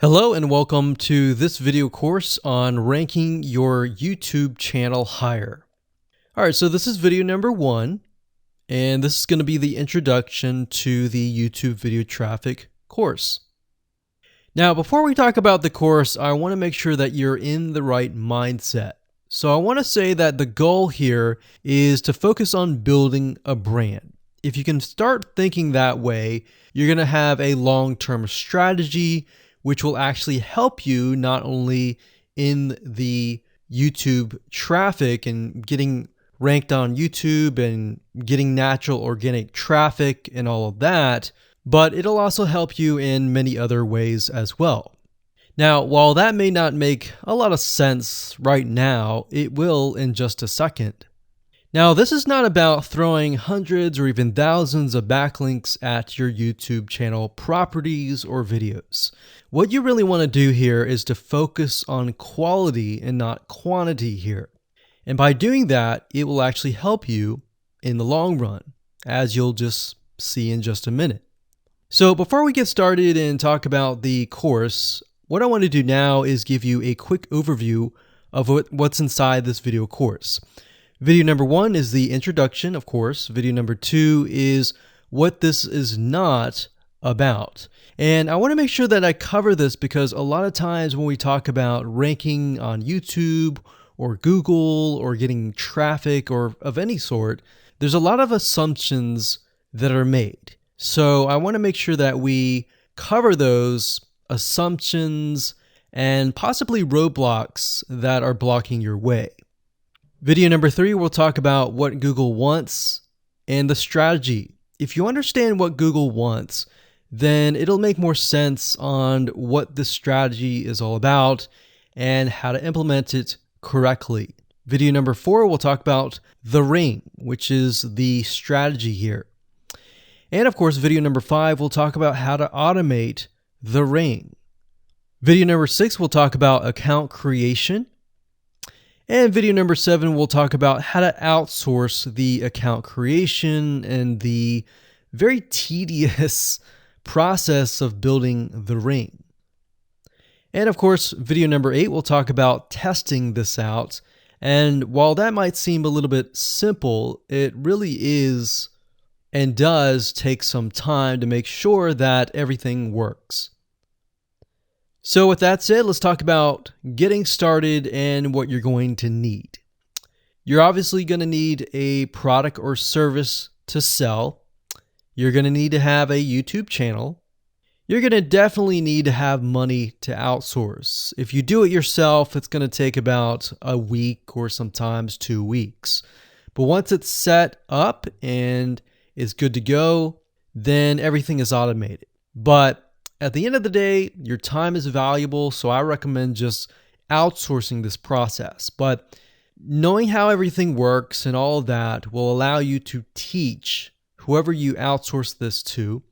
Hello and welcome to this video course on ranking your YouTube channel higher. All right, so this is video number 1, and this is going to be the introduction to the YouTube video traffic course. Now, before we talk about the course, I want to make sure that you're in the right mindset. So I want to say that the goal here is to focus on building a brand. If you can start thinking that way, you're going to have a long-term strategy which will actually help you not only in the YouTube traffic and getting ranked on YouTube and getting natural organic traffic and all of that, but it'll also help you in many other ways as well. Now, while that may not make a lot of sense right now, it will in just a second. Now, this is not about throwing hundreds or even thousands of backlinks at your YouTube channel properties or videos. What you really want to do here is to focus on quality and not quantity here. And by doing that, it will actually help you in the long run, as you'll just see in just a minute. So before we get started and talk about the course, what I want to do now is give you a quick overview of what's inside this video course. Video number 1 is the introduction, of course. Video number 2 is what this is not about. And I want to make sure that I cover this because a lot of times when we talk about ranking on YouTube or Google or getting traffic or of any sort, there's a lot of assumptions that are made. So I want to make sure that we cover those assumptions and possibly roadblocks that are blocking your way. Video number 3, we'll talk about what Google wants and the strategy. If you understand what Google wants, then it'll make more sense on what the strategy is all about and how to implement it correctly. Video number 4, we'll talk about the ring, which is the strategy here. And of course, video number 5, we'll talk about how to automate the ring. Video number 6, we'll talk about account creation. And video number 7, we'll talk about how to outsource the account creation and the very tedious process of building the ring. And of course, video number 8, we'll talk about testing this out. And while that might seem a little bit simple, it really is and does take some time to make sure that everything works. So with that said, let's talk about getting started and what you're going to need. You're obviously going to need a product or service to sell. You're going to need to have a YouTube channel. You're going to definitely need to have money to outsource. If you do it yourself, it's going to take about a week or sometimes 2 weeks. But once it's set up and is good to go, then everything is automated. But at the end of the day, your time is valuable, so I recommend just outsourcing this process. But knowing how everything works and all of that will allow you to teach whoever you outsource this to,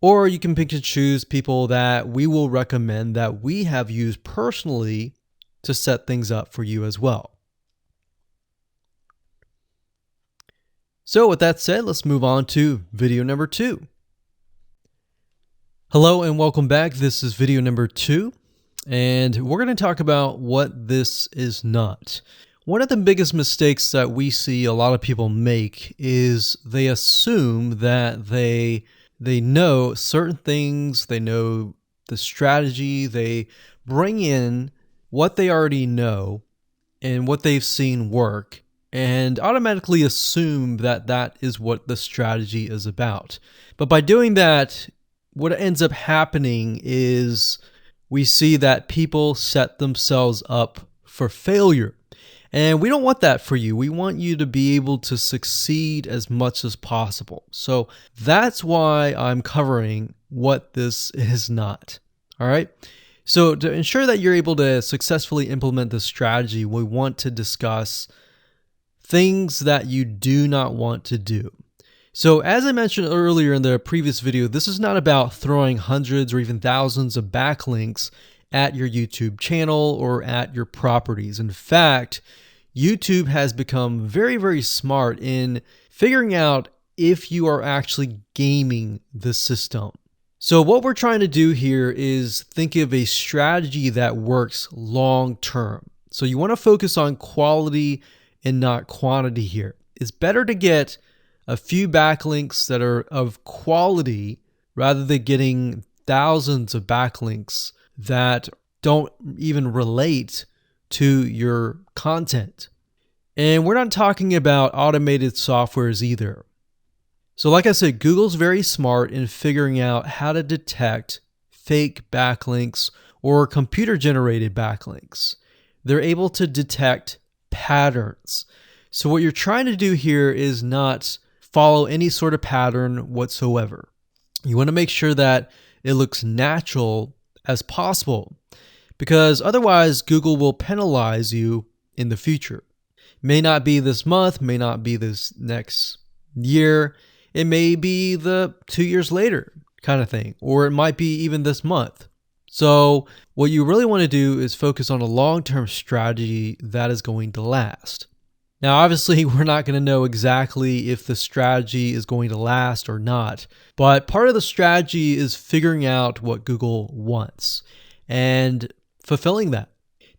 or you can pick and choose people that we will recommend that we have used personally to set things up for you as well. So with that said, let's move on to video number 2. Hello and welcome back. This is video number 2, and we're going to talk about what this is not. One of the biggest mistakes that we see a lot of people make is they assume that they know certain things, they know the strategy, they bring in what they already know and what they've seen work, and automatically assume that that is what the strategy is about. But by doing that, what ends up happening is we see that people set themselves up for failure. And we don't want that for you. We want you to be able to succeed as much as possible. So that's why I'm covering what this is not. All right. So to ensure that you're able to successfully implement this strategy, we want to discuss things that you do not want to do. So as I mentioned earlier in the previous video, this is not about throwing hundreds or even thousands of backlinks at your YouTube channel or at your properties. In fact, YouTube has become very, very smart in figuring out if you are actually gaming the system. So what we're trying to do here is think of a strategy that works long term. So you want to focus on quality and not quantity here. It's better to get a few backlinks that are of quality rather than getting thousands of backlinks that don't even relate to your content. And we're not talking about automated softwares either. So like I said, Google's very smart in figuring out how to detect fake backlinks or computer-generated backlinks. They're able to detect patterns. So what you're trying to do here is not follow any sort of pattern whatsoever. You want to make sure that it looks natural as possible, because otherwise Google will penalize you in the future. May not be this month, may not be this next year. It may be the 2 years later kind of thing, or it might be even this month. So what you really want to do is focus on a long-term strategy that is going to last. Now, obviously, we're not going to know exactly if the strategy is going to last or not, but part of the strategy is figuring out what Google wants and fulfilling that.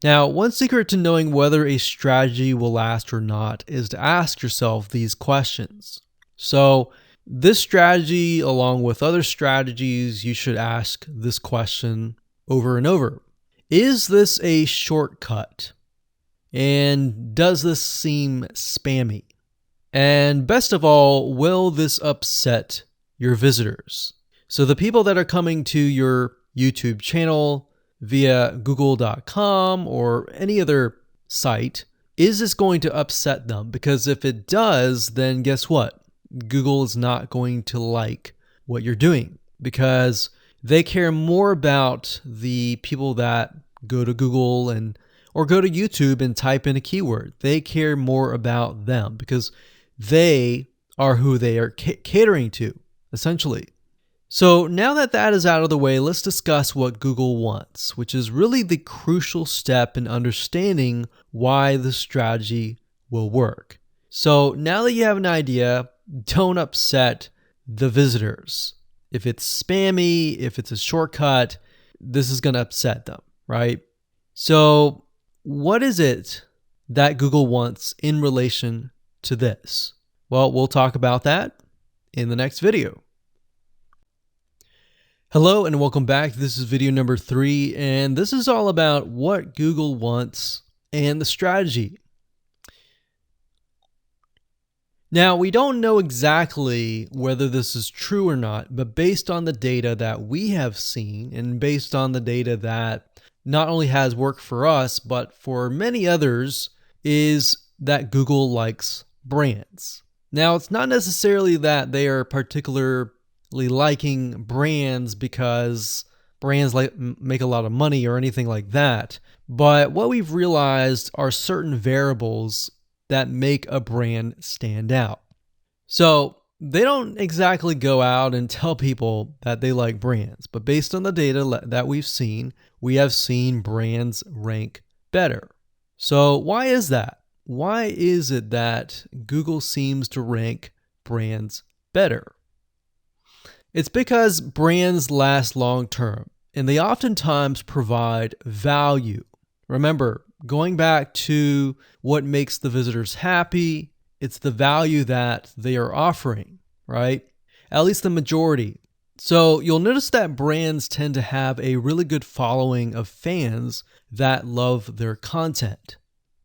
Now, one secret to knowing whether a strategy will last or not is to ask yourself these questions. So this strategy, along with other strategies, you should ask this question over and over. Is this a shortcut? And does this seem spammy? And best of all, will this upset your visitors? So the people that are coming to your YouTube channel via google.com or any other site, is this going to upset them? Because if it does, then guess what? Google is not going to like what you're doing, because they care more about the people that go to Google or go to YouTube and type in a keyword. They care more about them because they are who they are catering to, essentially. So now that that is out of the way, let's discuss what Google wants, which is really the crucial step in understanding why the strategy will work. So now that you have an idea, don't upset the visitors. If it's spammy, if it's a shortcut, this is going to upset them, right? So what is it that Google wants in relation to this? Well, we'll talk about that in the next video. Hello and welcome back. This is video number 3, and this is all about what Google wants and the strategy. Now, we don't know exactly whether this is true or not, but based on the data that we have seen and based on the data that not only has worked for us, but for many others, is that Google likes brands. Now, it's not necessarily that they are particularly liking brands because brands make a lot of money or anything like that, but what we've realized are certain variables that make a brand stand out. So they don't exactly go out and tell people that they like brands, but based on the data that we've seen, we have seen brands rank better. So why is that? Why is it that Google seems to rank brands better? It's because brands last long term, and they oftentimes provide value. Remember, going back to what makes the visitors happy, it's the value that they are offering, right? At least the majority. So you'll notice that brands tend to have a really good following of fans that love their content.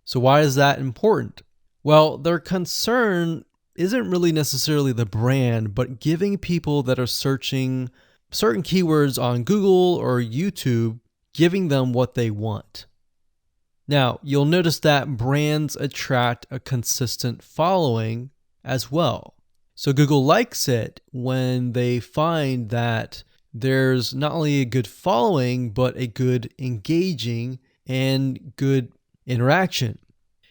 So why is that important? Well, their concern isn't really necessarily the brand, but giving people that are searching certain keywords on Google or YouTube, giving them what they want. Now, you'll notice that brands attract a consistent following as well. So Google likes it when they find that there's not only a good following, but a good engaging and good interaction.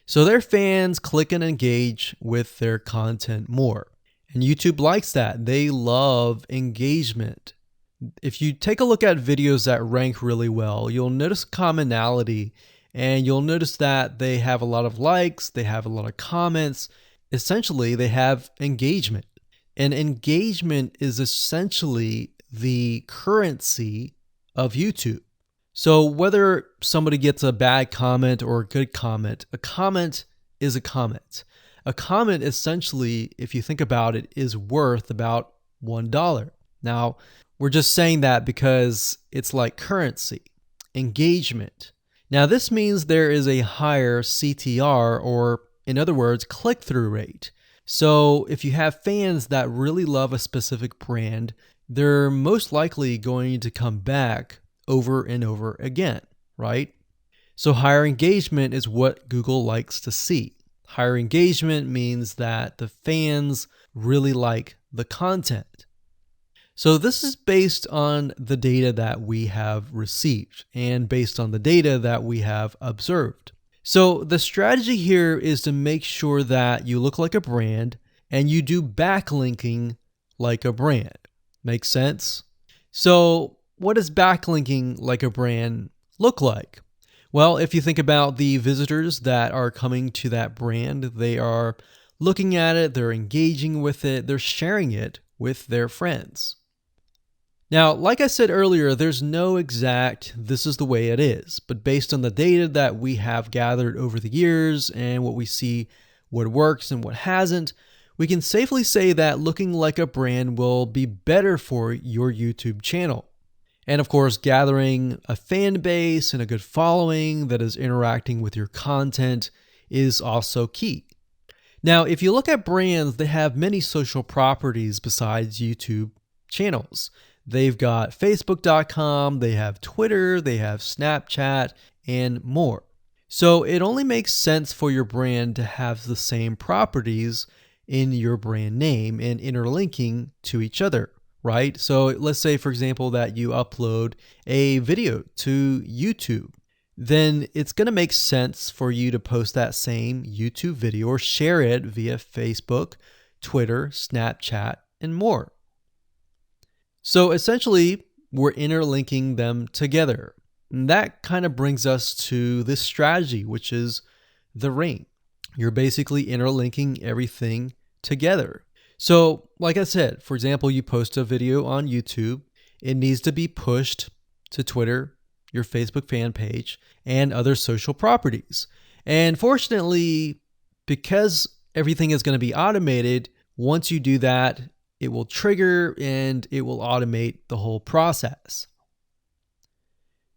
So their fans click and engage with their content more. And YouTube likes that. They love engagement. If you take a look at videos that rank really well, you'll notice commonality. And you'll notice that they have a lot of likes, they have a lot of comments. Essentially, they have engagement. And engagement is essentially the currency of YouTube. So whether somebody gets a bad comment or a good comment, a comment is a comment. A comment essentially, if you think about it, is worth about $1. Now, we're just saying that because it's like currency, engagement. Now, this means there is a higher CTR, or in other words, click-through rate. So if you have fans that really love a specific brand, they're most likely going to come back over and over again, right? So higher engagement is what Google likes to see. Higher engagement means that the fans really like the content. So this is based on the data that we have received and based on the data that we have observed. So the strategy here is to make sure that you look like a brand and you do backlinking like a brand. Make sense? So what does backlinking like a brand look like? Well, if you think about the visitors that are coming to that brand, they are looking at it, they're engaging with it, they're sharing it with their friends. Now, like I said earlier, there's no exact this is the way it is, but based on the data that we have gathered over the years and what we see what works and what hasn't, we can safely say that looking like a brand will be better for your YouTube channel. And of course, gathering a fan base and a good following that is interacting with your content is also key. Now, if you look at brands, they have many social properties besides YouTube channels. They've got Facebook.com, they have Twitter, they have Snapchat, and more. So it only makes sense for your brand to have the same properties in your brand name and interlinking to each other, right? So let's say, for example, that you upload a video to YouTube. Then it's going to make sense for you to post that same YouTube video or share it via Facebook, Twitter, Snapchat, and more. So essentially, we're interlinking them together. And that kind of brings us to this strategy, which is the ring. You're basically interlinking everything together. So like I said, for example, you post a video on YouTube, it needs to be pushed to Twitter, your Facebook fan page, and other social properties. And fortunately, because everything is going to be automated, once you do that, it will trigger and it will automate the whole process.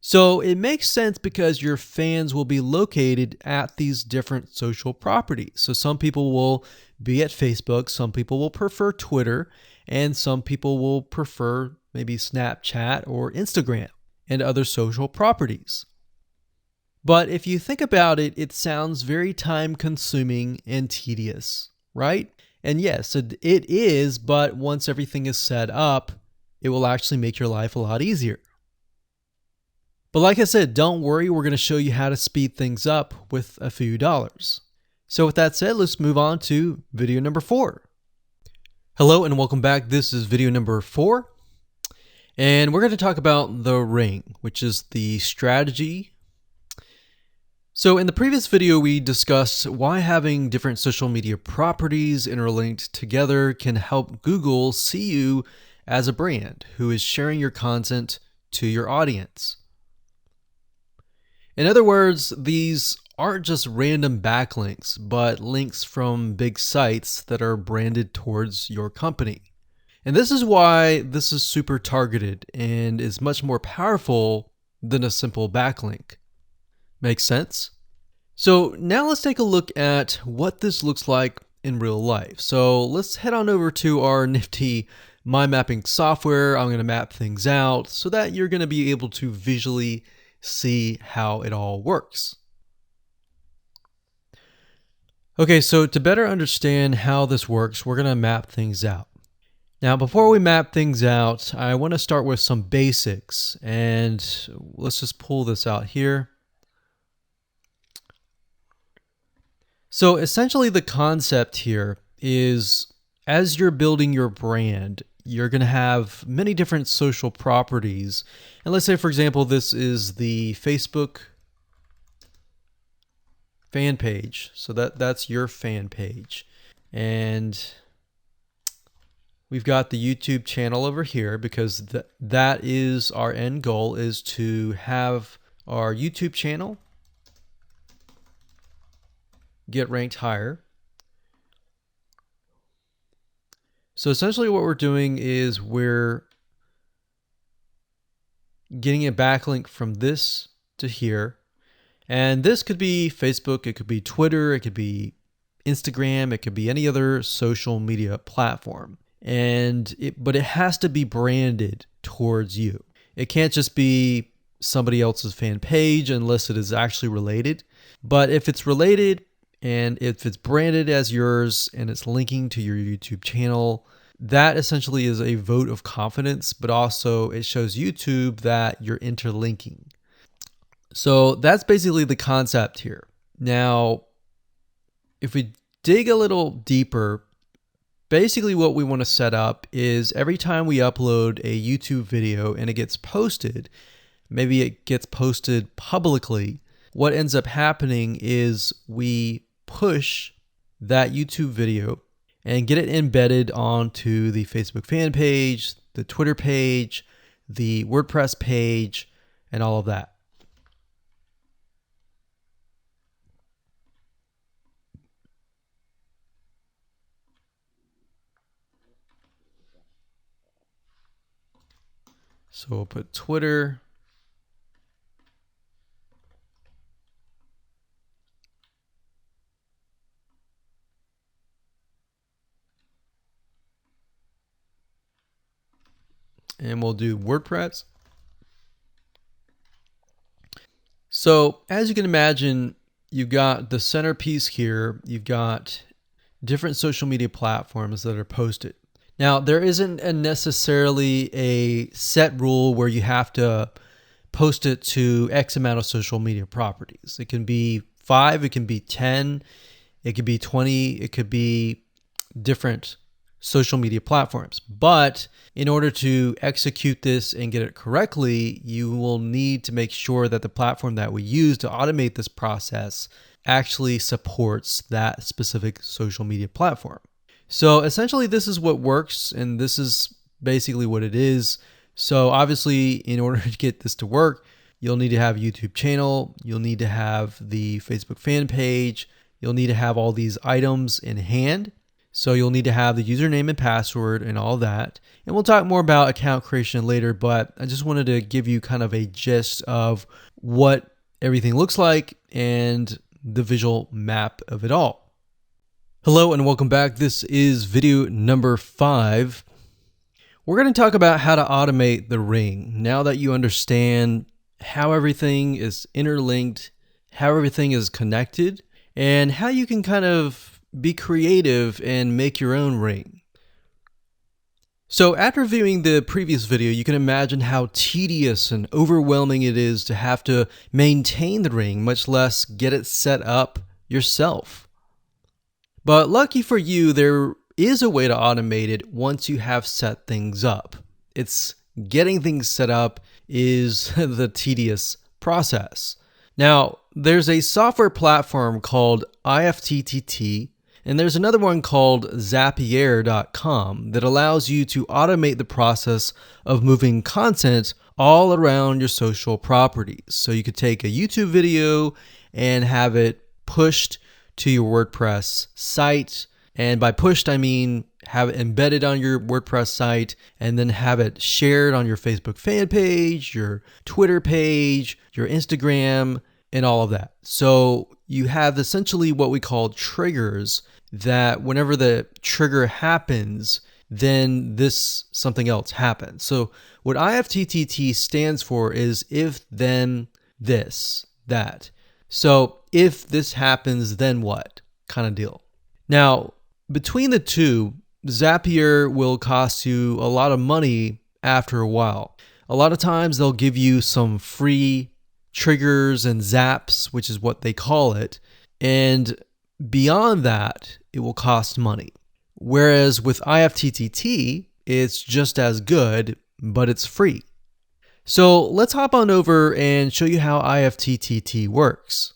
So it makes sense because your fans will be located at these different social properties. So some people will be at Facebook, some people will prefer Twitter, and some people will prefer maybe Snapchat or Instagram and other social properties. But if you think about it, it sounds very time consuming and tedious, right? And yes, it is, but once everything is set up, it will actually make your life a lot easier. But like I said, don't worry, we're going to show you how to speed things up with a few dollars. So with that said, let's move on to video number 4. Hello and welcome back. This is video number 4. And we're going to talk about the ring, which is the strategy. So in the previous video, we discussed why having different social media properties interlinked together can help Google see you as a brand who is sharing your content to your audience. In other words, these aren't just random backlinks, but links from big sites that are branded towards your company. And this is why this is super targeted and is much more powerful than a simple backlink. Makes sense? So now let's take a look at what this looks like in real life. So let's head on over to our nifty mind mapping software. I'm going to map things out so that you're going to be able to visually see how it all works. Okay, so to better understand how this works, we're going to map things out. Now, before we map things out, I want to start with some basics, and let's just pull this out here. So essentially the concept here is as you're building your brand, you're going to have many different social properties. And let's say, for example, this is the Facebook fan page. So that's your fan page. And we've got the YouTube channel over here because that is our end goal, is to have our YouTube channel get ranked higher. So essentially what we're doing is we're getting a backlink from this to here. And this could be Facebook, it could be Twitter, it could be Instagram, it could be any other social media platform. But it has to be branded towards you. It can't just be somebody else's fan page unless it is actually related. But if it's related and if it's branded as yours and it's linking to your YouTube channel, that essentially is a vote of confidence, but also it shows YouTube that you're interlinking. So that's basically the concept here. Now, if we dig a little deeper, basically what we want to set up is every time we upload a YouTube video and it gets posted, maybe it gets posted publicly, what ends up happening is we push that YouTube video and get it embedded onto the Facebook fan page, the Twitter page, the WordPress page, and all of that. So we'll put Twitter. And we'll do WordPress. So as you can imagine, you've got the centerpiece here. You've got different social media platforms that are posted. Now, there isn't necessarily a set rule where you have to post it to X amount of social media properties. It can be 5, it can be 10, it could be 20, it could be different social media platforms. But in order to execute this and get it correctly, you will need to make sure that the platform that we use to automate this process actually supports that specific social media platform. So essentially this is what works, and this is basically what it is. So obviously in order to get this to work, you'll need to have a YouTube channel, you'll need to have the Facebook fan page, you'll need to have all these items in hand. So you'll need to have the username and password and all that. And we'll talk more about account creation later, but I just wanted to give you kind of a gist of what everything looks like and the visual map of it all. Hello and welcome back. This is video number 5. We're going to talk about how to automate the ring. Now that you understand how everything is interlinked, how everything is connected, and how you can kind of be creative and make your own ring. So after viewing the previous video, you can imagine how tedious and overwhelming it is to have to maintain the ring, much less get it set up yourself. But lucky for you, there is a way to automate it once you have set things up. It's getting things set up is the tedious process. Now, there's a software platform called IFTTT, and there's another one called Zapier.com that allows you to automate the process of moving content all around your social properties. So you could take a YouTube video and have it pushed to your WordPress site. And by pushed, I mean have it embedded on your WordPress site and then have it shared on your Facebook fan page, your Twitter page, your Instagram, and all of that. So you have essentially what we call triggers that whenever the trigger happens, then something else happens. So what IFTTT stands for is if, then, this, that. So if this happens, then what kind of deal. Now, between the two, Zapier will cost you a lot of money after a while. A lot of times they'll give you some free triggers and zaps, which is what they call it. And beyond that, it will cost money. Whereas with IFTTT, it's just as good, but it's free. So let's hop on over and show you how IFTTT works.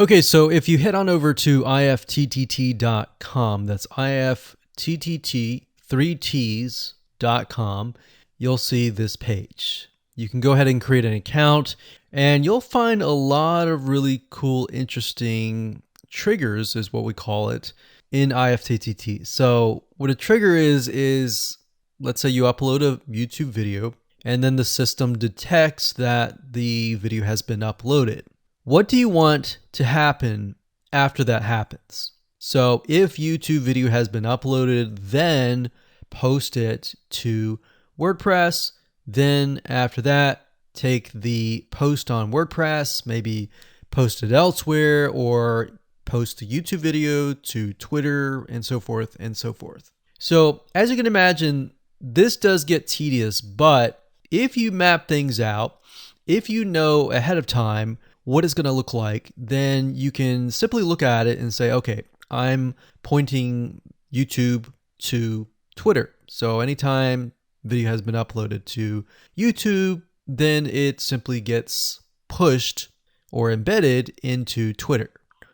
Okay, so if you head on over to ifttt.com, that's ifttt, 3ts.com, you'll see this page. You can go ahead and create an account, and you'll find a lot of really cool, interesting triggers, is what we call it, in ifttt. So what a trigger is let's say you upload a YouTube video, and then the system detects that the video has been uploaded. What do you want to happen after that happens? So if YouTube video has been uploaded, then post it to WordPress. Then after that, take the post on WordPress, maybe post it elsewhere, or post the YouTube video to Twitter, and so forth and so forth. So as you can imagine, this does get tedious, but if you map things out, if you know ahead of time what it's going to look like, then you can simply look at it and say, okay, I'm pointing YouTube to Twitter. So anytime video has been uploaded to YouTube, then it simply gets pushed or embedded into Twitter.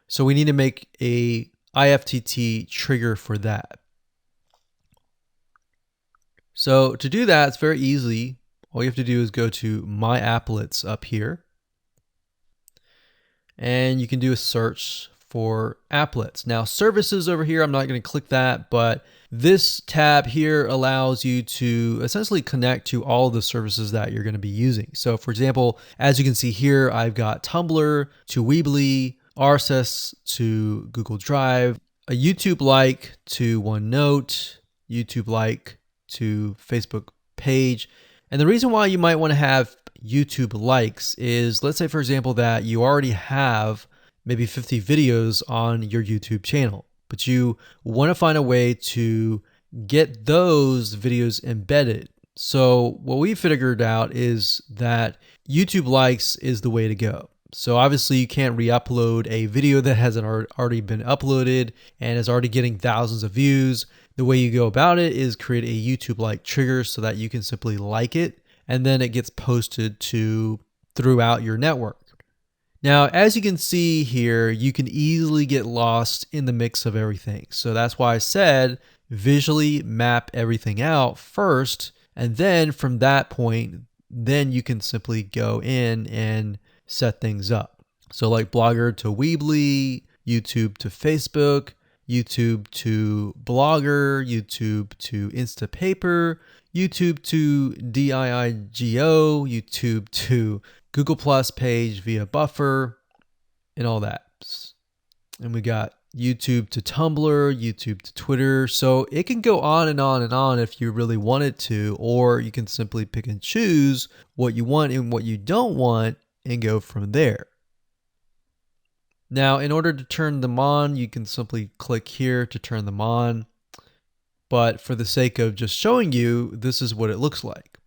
So we need to make a IFTTT trigger for that. So to do that, it's very easy. All you have to do is go to My Applets up here, and you can do a search for applets. Now services over here, I'm not going to click that, but this tab here allows you to essentially connect to all of the services that you're going to be using. So for example, as you can see here, I've got Tumblr to Weebly, RSS to Google Drive, a YouTube like to OneNote, YouTube like to Facebook page. And the reason why you might want to have YouTube likes is, let's say for example that you already have maybe 50 videos on your YouTube channel, but you want to find a way to get those videos embedded. So what we figured out is that YouTube likes is the way to go. So obviously you can't re-upload a video that hasn't already been uploaded and is already getting thousands of views. The way you go about it is create a YouTube like trigger so that you can simply like it, and then it gets posted to throughout your network. Now, as you can see here, you can easily get lost in the mix of everything. So that's why I said visually map everything out first, and then from that point, then you can simply go in and set things up. So like Blogger to Weebly, YouTube to Facebook, YouTube to Blogger, YouTube to Instapaper, YouTube to DIIGO, YouTube to Google Plus page via Buffer, and all that. And we got YouTube to Tumblr, YouTube to Twitter. So it can go on and on and on if you really want it to, or you can simply pick and choose what you want and what you don't want and go from there. Now, in order to turn them on, you can simply click here to turn them on. But for the sake of just showing you, this is what it looks like.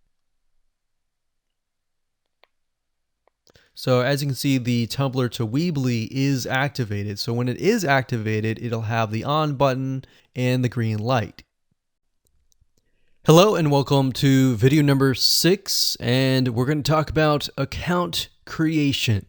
So as you can see, the Tumblr to Weebly is activated. So when it is activated, it'll have the on button and the green light. Hello and welcome to video number 6, and we're going to talk about account creation.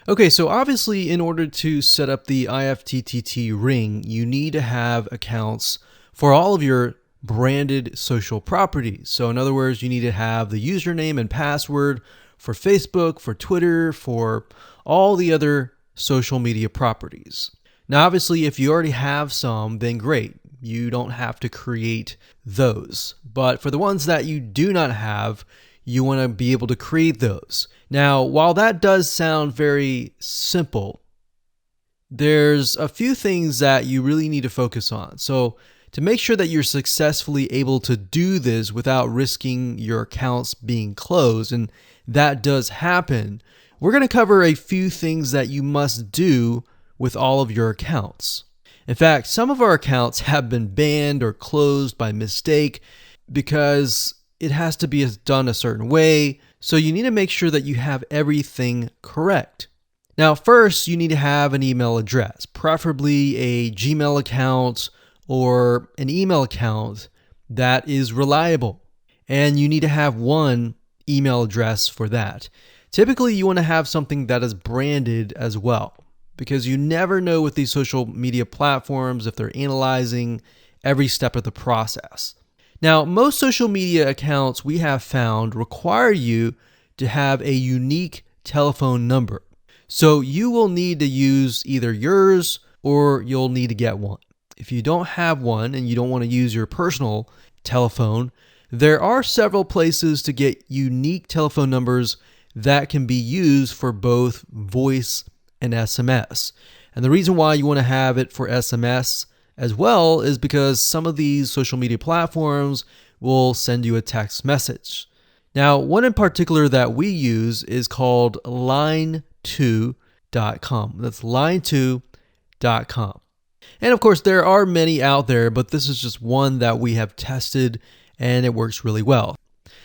Okay, so obviously in order to set up the IFTTT ring, you need to have accounts for all of your branded social properties. So in other words, you need to have the username and password for Facebook, for Twitter, for all the other social media properties. Now, obviously, if you already have some, then great. You don't have to create those. But for the ones that you do not have, you want to be able to create those. Now, while that does sound very simple, there's a few things that you really need to focus on. So to make sure that you're successfully able to do this without risking your accounts being closed, and that does happen, we're going to cover a few things that you must do with all of your accounts. In fact, some of our accounts have been banned or closed by mistake because it has to be done a certain way. So you need to make sure that you have everything correct. Now, first, you need to have an email address, preferably a Gmail account or an email account that is reliable. And you need to have one email address for that. Typically, you want to have something that is branded as well, because you never know with these social media platforms if they're analyzing every step of the process. Now, most social media accounts we have found require you to have a unique telephone number. So you will need to use either yours or you'll need to get one. If you don't have one and you don't want to use your personal telephone, there are several places to get unique telephone numbers that can be used for both voice and SMS. And the reason why you want to have it for SMS as well is because some of these social media platforms will send you a text message. Now, one in particular that we use is called line2.com. That's line2.com. And of course, there are many out there, but this is just one that we have tested and it works really well.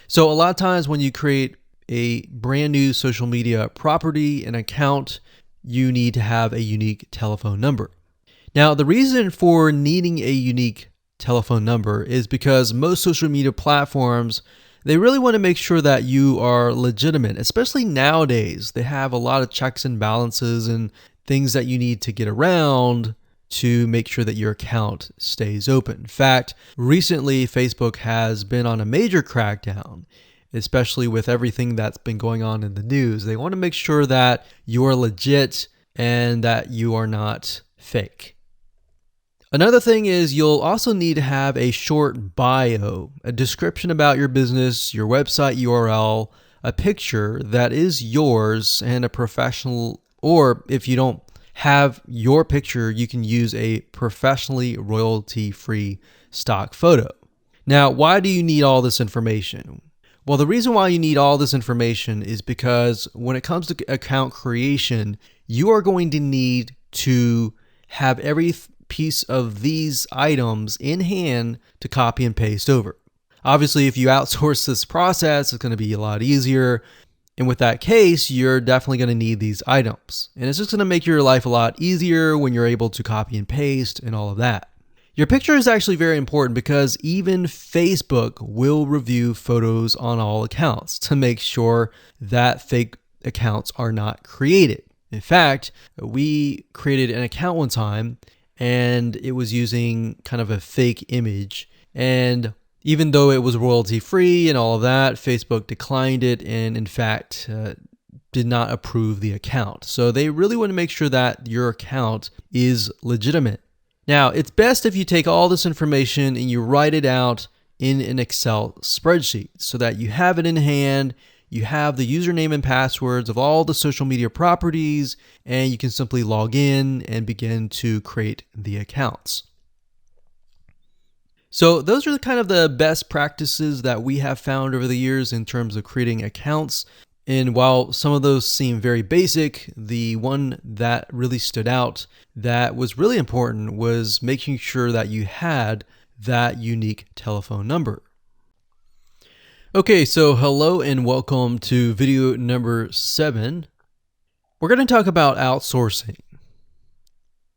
So a lot of times when you create a brand new social media property, an account, you need to have a unique telephone number. Now, the reason for needing a unique telephone number is because most social media platforms, they really want to make sure that you are legitimate, especially nowadays. They have a lot of checks and balances and things that you need to get around to make sure that your account stays open. In fact, recently Facebook has been on a major crackdown, especially with everything that's been going on in the news. They want to make sure that you are legit and that you are not fake. Another thing is you'll also need to have a short bio, a description about your business, your website URL, a picture that is yours, and a professional, or if you don't have your picture, you can use a professionally royalty-free stock photo. Now, why do you need all this information? Well, the reason why you need all this information is because when it comes to account creation, you are going to need to have every piece of these items in hand to copy and paste over. Obviously, if you outsource this process, it's going to be a lot easier. And with that case, you're definitely going to need these items. And it's just going to make your life a lot easier when you're able to copy and paste and all of that. Your picture is actually very important because even Facebook will review photos on all accounts to make sure that fake accounts are not created. In fact, we created an account one time and it was using kind of a fake image. And even though it was royalty free and all of that, Facebook declined it and in fact did not approve the account. So they really want to make sure that your account is legitimate. Now, it's best if you take all this information and you write it out in an Excel spreadsheet so that you have it in hand. You have the username and passwords of all the social media properties, and you can simply log in and begin to create the accounts. So those are kind of the best practices that we have found over the years in terms of creating accounts. And while some of those seem very basic, the one that really stood out that was really important was making sure that you had that unique telephone number. Okay, so hello and welcome to video number 7. We're going to talk about outsourcing.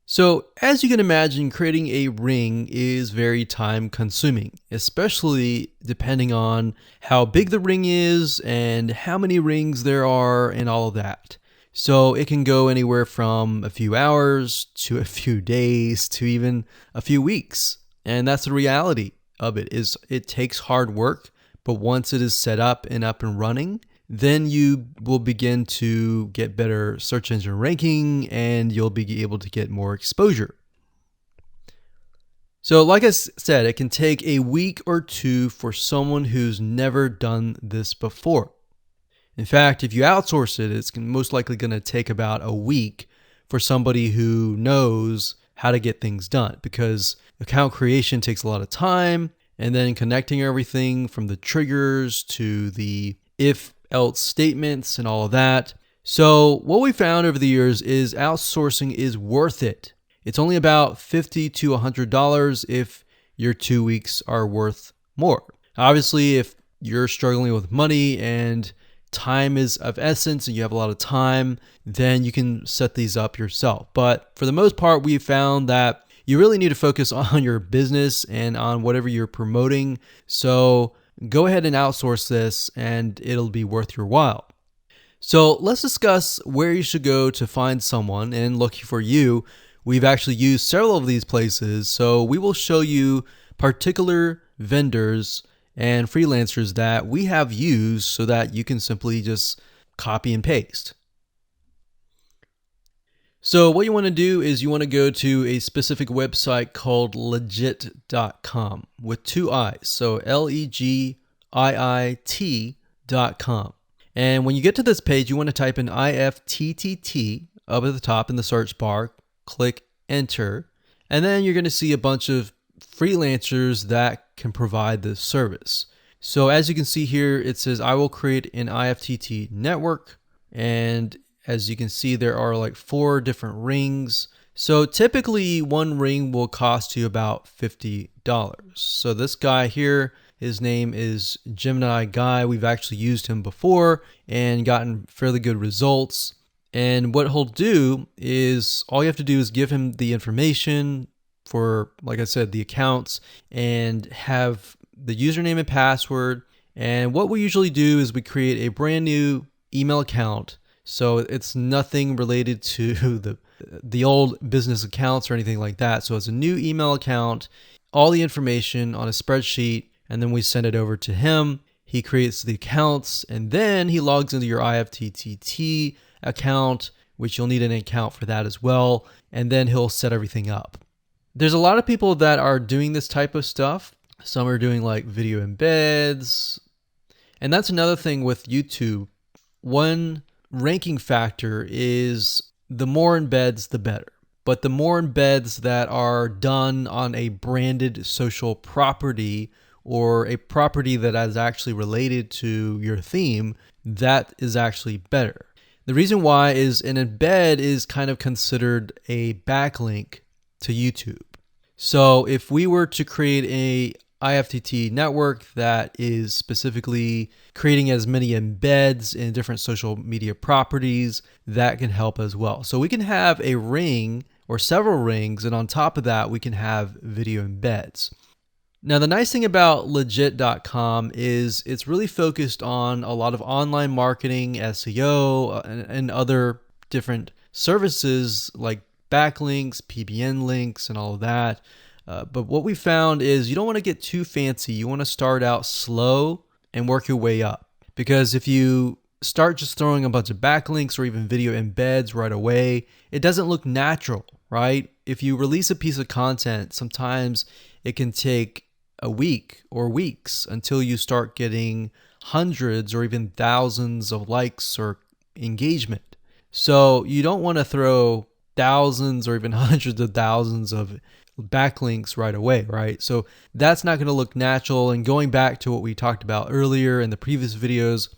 So as you can imagine, creating a ring is very time consuming, especially depending on how big the ring is and how many rings there are and all of that. So it can go anywhere from a few hours to a few days to even a few weeks. And that's the reality of it, is it takes hard work. But once it is set up and running, then you will begin to get better search engine ranking and you'll be able to get more exposure. So like I said, it can take a week or two for someone who's never done this before. In fact, if you outsource it, it's most likely going to take about a week for somebody who knows how to get things done, because account creation takes a lot of time. And then connecting everything from the triggers to the if-else statements and all of that. So what we found over the years is outsourcing is worth it. It's only about $50 to $100 if your 2 weeks are worth more. Obviously, if you're struggling with money and time is of essence and you have a lot of time, then you can set these up yourself. But for the most part, we found that you really need to focus on your business and on whatever you're promoting. So go ahead and outsource this and it'll be worth your while. So let's discuss where you should go to find someone, and lucky for you, we've actually used several of these places. So we will show you particular vendors and freelancers that we have used so that you can simply just copy and paste. So what you want to do is you want to go to a specific website called legit.com with 2 I's. So LEGIIT.com. And when you get to this page, you want to type in IFTTT up at the top in the search bar, click enter, and then you're going to see a bunch of freelancers that can provide this service. So as you can see here, it says I will create an IFTTT network, and as you can see, there are like 4 different rings. So typically one ring will cost you about $50. So this guy here, his name is Gemini Guy. We've actually used him before and gotten fairly good results. And what he'll do is all you have to do is give him the information for, like I said, the accounts, and have the username and password. And what we usually do is we create a brand new email account. So it's nothing related to the old business accounts or anything like that. So it's a new email account, all the information on a spreadsheet, and then we send it over to him. He creates the accounts, and then he logs into your IFTTT account, which you'll need an account for that as well, and then he'll set everything up. There's a lot of people that are doing this type of stuff. Some are doing like video embeds, and that's another thing with YouTube. One ranking factor is the more embeds, the better. But the more embeds that are done on a branded social property or a property that is actually related to your theme, that is actually better. The reason why is an embed is kind of considered a backlink to YouTube. So if we were to create a IFTTT network that is specifically creating as many embeds in different social media properties, that can help as well. So we can have a ring or several rings, and on top of that, we can have video embeds. Now, the nice thing about legit.com is it's really focused on a lot of online marketing, SEO, and other different services like backlinks, PBN links, and all of that. But what we found is you don't want to get too fancy. You want to start out slow and work your way up. Because if you start just throwing a bunch of backlinks or even video embeds right away, it doesn't look natural, right? If you release a piece of content, sometimes it can take a week or weeks until you start getting hundreds or even thousands of likes or engagement. So you don't want to throw thousands or even hundreds of thousands of backlinks right away, right? So that's not going to look natural. And going back to what we talked about earlier in the previous videos,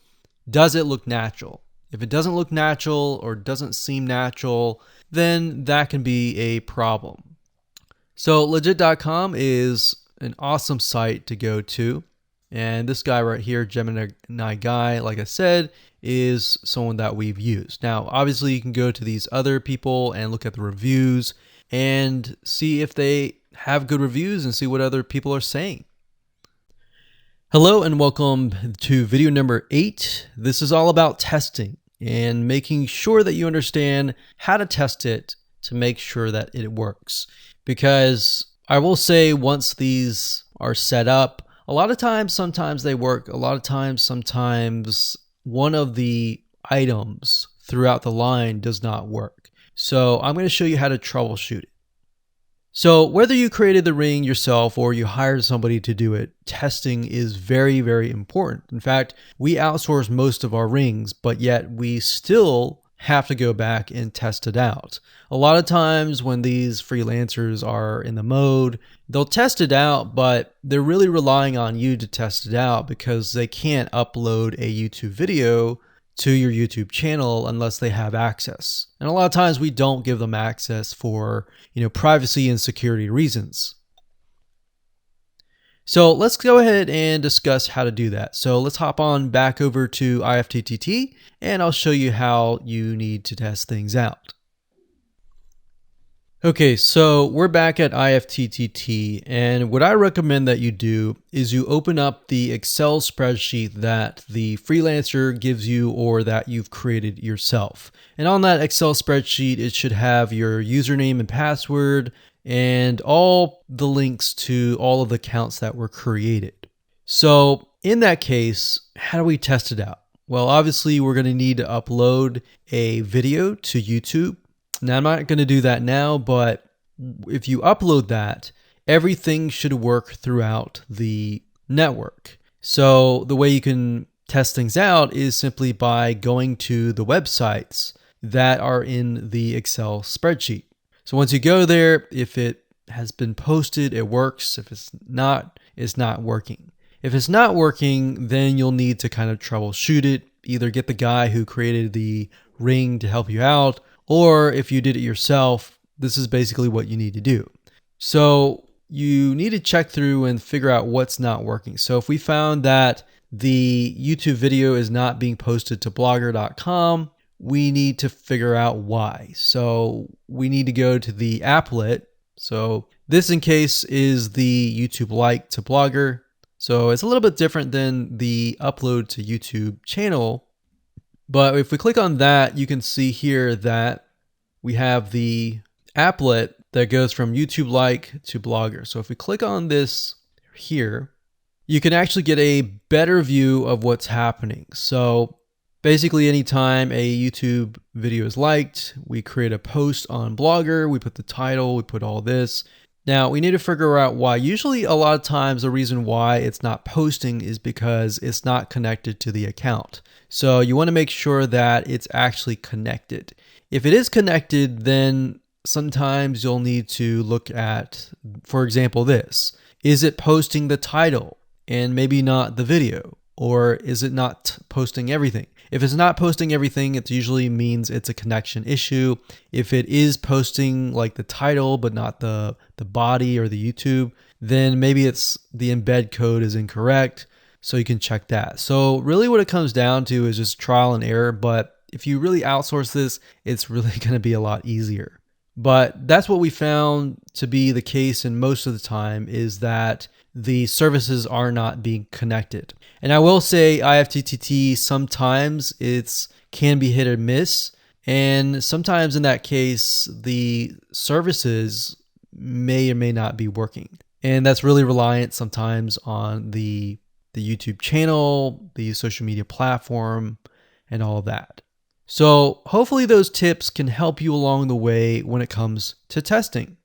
does it look natural? If it doesn't look natural or doesn't seem natural, then that can be a problem. So legit.com is an awesome site to go to. And this guy right here, Gemini Guy, like I said, is someone that we've used. Now, obviously, you can go to these other people and look at the reviews and see if they have good reviews and see what other people are saying. Hello and welcome to video number 8. This is all about testing and making sure that you understand how to test it to make sure that it works. Because I will say, once these are set up, a lot of times, sometimes they work. A lot of times, sometimes one of the items throughout the line does not work. So I'm going to show you how to troubleshoot it. So whether you created the ring yourself or you hired somebody to do it, testing is very, very important. In fact, we outsource most of our rings, but yet we still have to go back and test it out. A lot of times when these freelancers are in the mode, they'll test it out, but they're really relying on you to test it out because they can't upload a YouTube video to your YouTube channel unless they have access. And a lot of times we don't give them access for, privacy and security reasons. So let's go ahead and discuss how to do that. So let's hop on back over to IFTTT and I'll show you how you need to test things out. Okay, so we're back at IFTTT, and what I recommend that you do is you open up the Excel spreadsheet that the freelancer gives you or that you've created yourself. And on that Excel spreadsheet, it should have your username and password and all the links to all of the accounts that were created. So in that case, how do we test it out? Well, obviously, we're going to need to upload a video to YouTube. Now, I'm not going to do that now, but if you upload that, everything should work throughout the network. So the way you can test things out is simply by going to the websites that are in the Excel spreadsheet. So once you go there, if it has been posted, it works. If it's not working. If it's not working, then you'll need to kind of troubleshoot it. Either get the guy who created the ring to help you out, or if you did it yourself, this is basically what you need to do. So you need to check through and figure out what's not working. So if we found that the YouTube video is not being posted to blogger.com, we need to figure out why. So we need to go to the applet. So this in case is the YouTube like to Blogger. So it's a little bit different than the upload to YouTube channel. But if we click on that, you can see here that we have the applet that goes from YouTube like to Blogger. So if we click on this here, you can actually get a better view of what's happening. So basically anytime a YouTube video is liked, we create a post on Blogger, we put the title, we put all this. Now we need to figure out why. Usually a lot of times the reason why it's not posting is because it's not connected to the account. So you want to make sure that it's actually connected. If it is connected, then sometimes you'll need to look at, for example, this. Is it posting the title and maybe not the video? Or is it not posting everything? If it's not posting everything, it usually means it's a connection issue. If it is posting like the title, but not the body or the YouTube, then maybe it's the embed code is incorrect. So you can check that. So really what it comes down to is just trial and error. But if you really outsource this, it's really going to be a lot easier. But that's what we found to be the case in most of the time, is that the services are not being connected. And I will say IFTTT, sometimes it's can be hit or miss. And sometimes in that case, the services may or may not be working. And that's really reliant sometimes on the YouTube channel, the social media platform, and all of that. So hopefully those tips can help you along the way when it comes to testing.